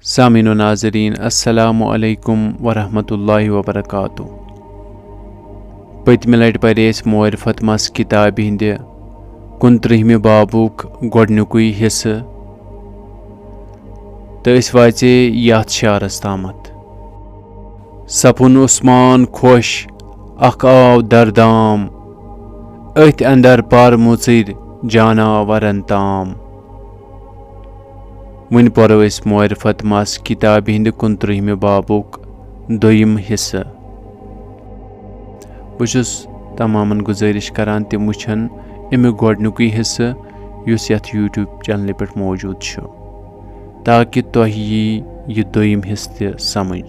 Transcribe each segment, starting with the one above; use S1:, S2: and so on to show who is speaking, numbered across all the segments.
S1: सामीन व नाज़रीन अस्सलामु अलैकुम वरहमतुल्लाहि वबरकातुहू। पत्मि लटि परे मोरिफत मस किताब हिंद 29 बाबुक गोडनुकुई हिस्से तो वाचे यथ शारस तामत। सपुन उस्मान खुश अख आव दरदाम अथ अंदर पर मुचर जानावरन ताम। वन परो मोरिफत मस किताब हिंद 29 बाबुक दोयम हिस्से। बहुस तमामन गुजारिश करान तिम वुछन अमिक गोडनुकुई हिस्से युस यथ यूट्यूब चैनल पे मौजूद छ, ताकि तोह यह दोयम हिस्से समझ।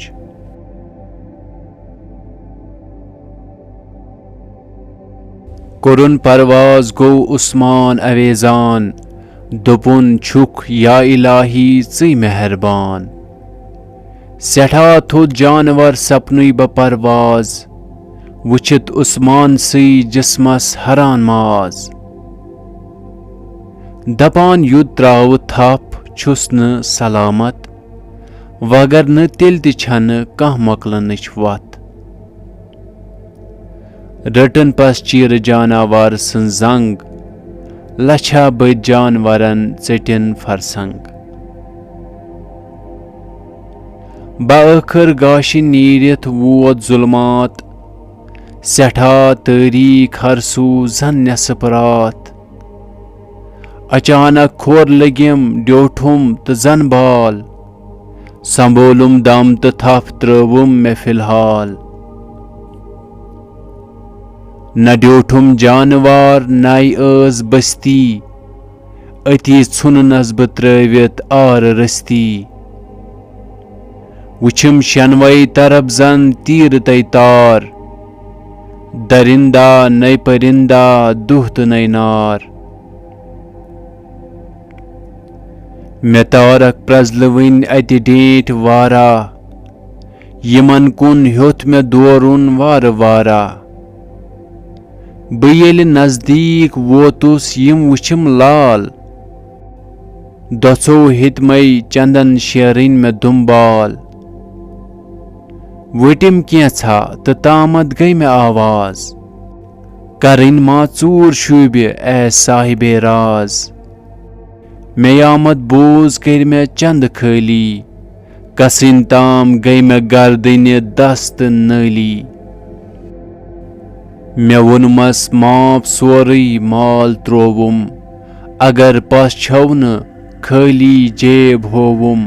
S1: कोरुन परवाज गो उस्मान अवेजान दोपुन छुक या इलाही ची मेहरबान। सेठा थोद जानवर सपनुई ब परवाज वुचित उस्मान सी जिस्मस हरान माज। दपान युद त्राव थप छुस न सलामत वगर न तेल ति छन कह मकलनच वत। रटन पस चीर जानवर सन जंग लछा बद जानवरन चटिन फरसंग। बाखर गाशि नीरित वोत जुल्मात सेठा तारीख हरसू जन नेसफ रात। अचानक खोर लगिम ड्योठुम तो जन बाल संबोलुम दम तो थप त्रवुम मे फिलहाल। न ड्योठुम जानवर नाई अज बस्ती अति छुनस ब त्रवित आर रस्ती। वुछम शनवई तरफ जन तीर तय तार दरिंदा नई परिंदा दुहत नई नार। मे तारक प्रजलवन अति डेट वारा यमन कुन ह्योत मे दोरुन वार वारा। बयेल नजदीक वोतुस यम वुछम लाल दसो हितमई चंदन शेरिन में दुम्बाल। वटिम कैसा तो तामत गई में आवाज करिन माचूर शुब ए साहिबे राज। मे आमद बोज कर में चंद खाली कसिन ताम गई में गर्दन दस्त नली। मे वोनमस माप सोरई माल त्रोवुम अगर पस छव न खाली जेब होवुम।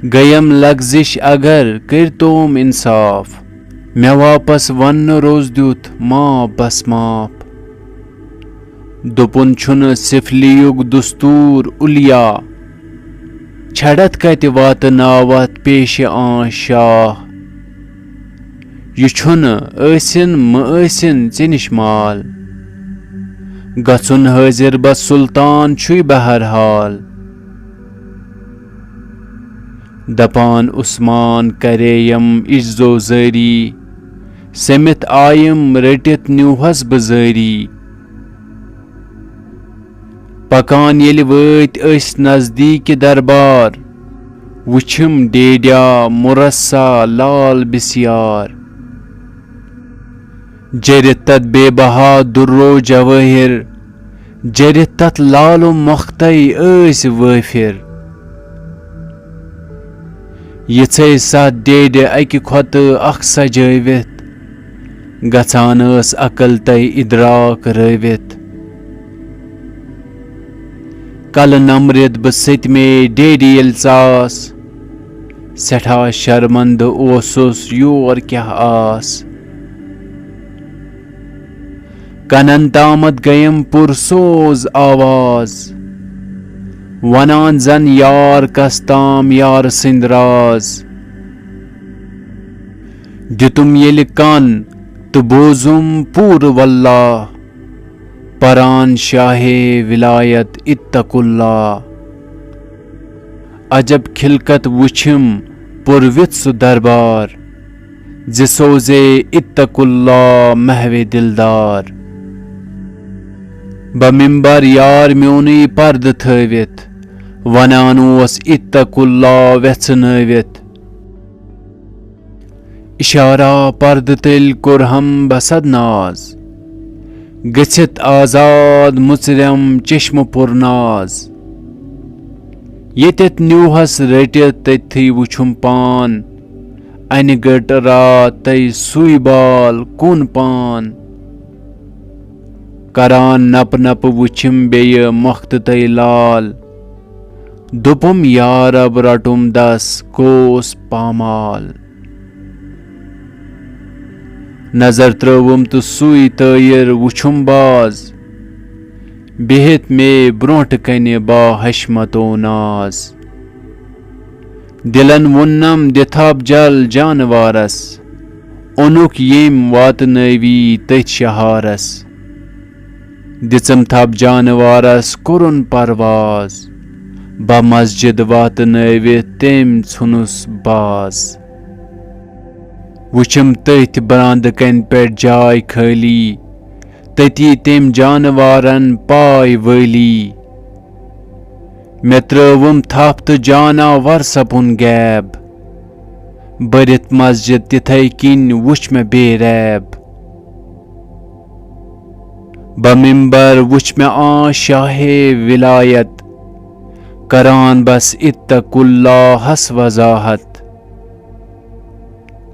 S1: गयम लग्जिश अगर करतोम इंसाफ मे वापस वन रोज दुत माप बस माप। दोपुन छुन सिफलियुग दुस्तूर उलिया छड़त कत वात नावत पेश आ शाह। यह छुन ऐसिन म ऐसिन चिनिश माल गसुन हाजिर बस सुल्तान छुई बहरहाल। दपान उस्मान करेयम इज्जो जारी समित आयम रटित न्यूहस बजारी। पकान येल वत अस नजदीक दरबार वुछम डेड्या मुरस्सा लाल बिस्यार। जरित तत बेबहा दुर्रो जवाहिर जरित तत लालो मख्तई ऐस वाफिर। यिथे सत डेड अकि खोत अख सजावित गछान ऐस अकल तय इद्राक रवित। कल नमरित ब सतमे डेड येल चास सेठा शर्मंद ओसुस योर क्या आस। कनन तामत गयम पुरसोज आवाज वनान जन यार कस्ताम यार सिंदराज। दितुम येल कान तो बोजुम पूर वल्लाह परान शाहे विलायत इत्तकुल्ला। अजब खिलकत वुछम पुरवित सु दरबार जिसोजे इत्तकुल्ला महवे दिलदार। बमिंबर यार म्योनी पर्द थवित वनान ओस इत्तकुल्लाह वेचनवित। इशारा पर्द तेल कुरहम बसद नाज, गछित आजाद मुचरम चश्म पुरनाज। येत न्यूहस रटित तथि वुछुम पान, अन गट रात तय सुई बाल कुन पान। करान नप नप वुछिम बेय मख्त तय लाल, दुपुम यार अब रटुम दस कोस पामाल। नजर त्रवुम तो सुई तयर वुछुम बाज, बिहित मे ब्रोंठ कने बा हशमतो नाज। दिलन वुन्नम दिथाब जल जानवारस, ओनुक येम वातनवी तथ शहारस। दिचम थप जानवारस कुरुन परवाज, बा मस्जिद वातनवित तेम छुनुस बाज। वुछम तथ बरांद कन पे जाय खाली, तती तेम जानवारन पाय वली। मे त्रवुम थप तो जानवर सपुन गैब, बरित मस्जिद तिथै किन वुछ मे बेरैब। बमिंबर वुछ मे आ शाहे विलायत, करान बस इत्तकुल्लाह हस वजाहत।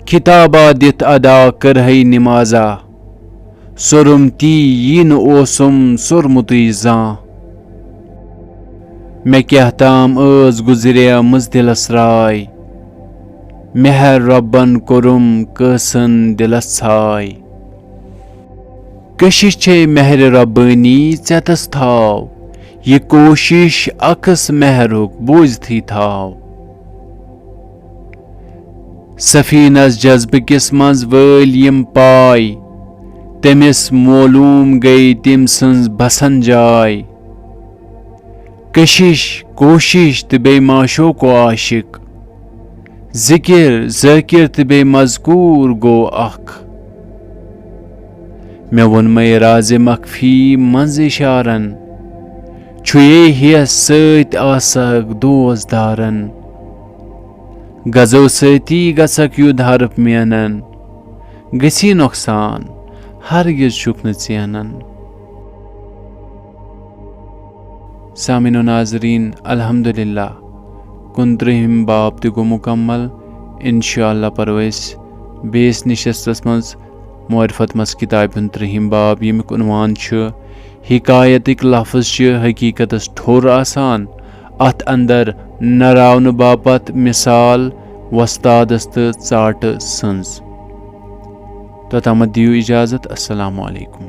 S1: खिताबा दित अदा करहै निमाजा, सुरुम ती यीन ओसुम सुरमुतुय जां। मे क्या ताम ऐस गुजरियामज दिलस राय, मेहर रब्बन कोरुम कसन दिलस छाय। कशिश छे मेहर रब्बानी चतस थाव, ये कोशिश अकस मेहरुक बोझथी थाव। सफीनस जज्ब किस मज वल यम पाय, तमिस मोलूम गई तिम सन्ज बसन जाय। कशिश कोशिश तो बे माशो को आशिक, जिकिर ज़ाकिर तो बे मजकूर गो अख। मे वोन मै राज मखफी मंज इशारन, छुए हियस सत आसक दोजदारन। गजो सती गसक युद्ध हरफ मेनन, गसी नुकसान हरगिज छुक न चेनन। सामिन नाजरीन अल्हम्दुलिल्लाह 29 बाब तु गो मुकम्मल। इंशाअल्लाह परवैस बेस निशस्तस मज मारिफत मस किताब 30 बाब यमिक उन्वान छ हिकायतिक लफ्ज छ हकीकतस ठोर आसान अत अंदर नरावन बापत मिसाल वस्तादस तो चाट सन्ज। तोतम दियो इजाजत। अस्सलामु अलैकुम।